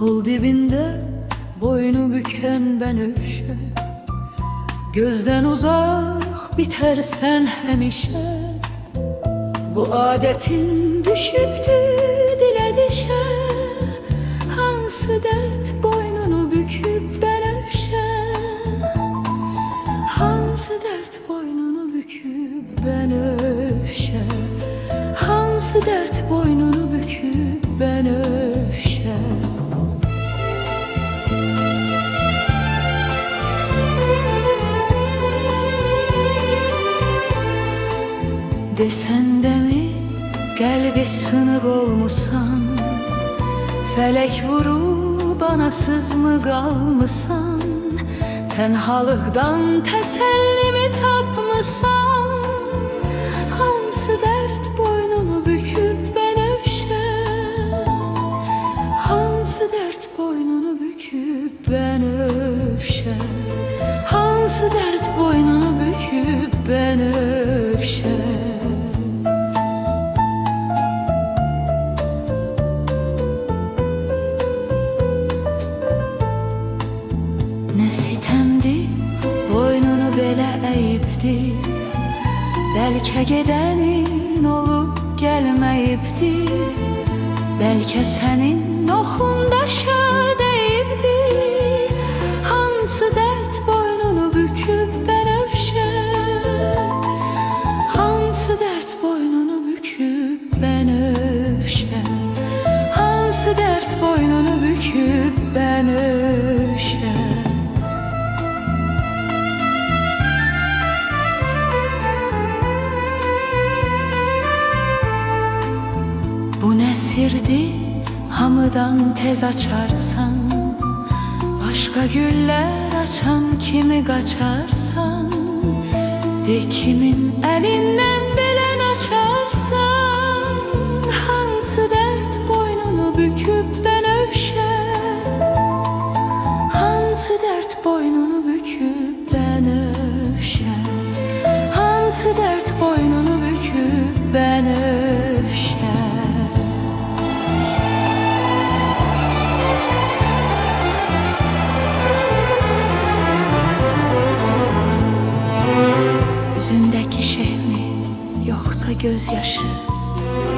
Kol dibinde boynu büken benövşe, gözden uzak bitersen hemişe. Bu adetin düşüptü dile dişe, hansı dert boynunu büküp benövşe, hansı dert boynunu büküp benövşe, hansı dert boynunu büküp benövşe. Desen de mi qəlbi sınıq olmusan, fələk vurub anasız mı qalmısan, tənhalıqdan təsəllimi tapmısan, hansı dərd boynunu büküb benövşə, hansı dərd boynunu büküb benövşə, hansı dərd boynunu büküb benövşə. Belə əyibdir, bəlkə gedənin olub gəlməyibdir, bəlkə sənin oxunda şad əyibdir, hansı dərd boynunu büküb benövşə, hansı dərd boynunu büküb benövşə, hansı dərd boynunu büküb benövşə. Bu nə sirdir, hamıdan tez açarsan, başqa güllər açan kimi qaçarsan, de kimin əlindən belən açarsan, hansı dərd boynunu büküb benövşə, hansı dərd boynunu büküb benövşə, hansı dərd boynunu büküb benövşə. Üzündəki şeymi, yoxsa gözyaşı?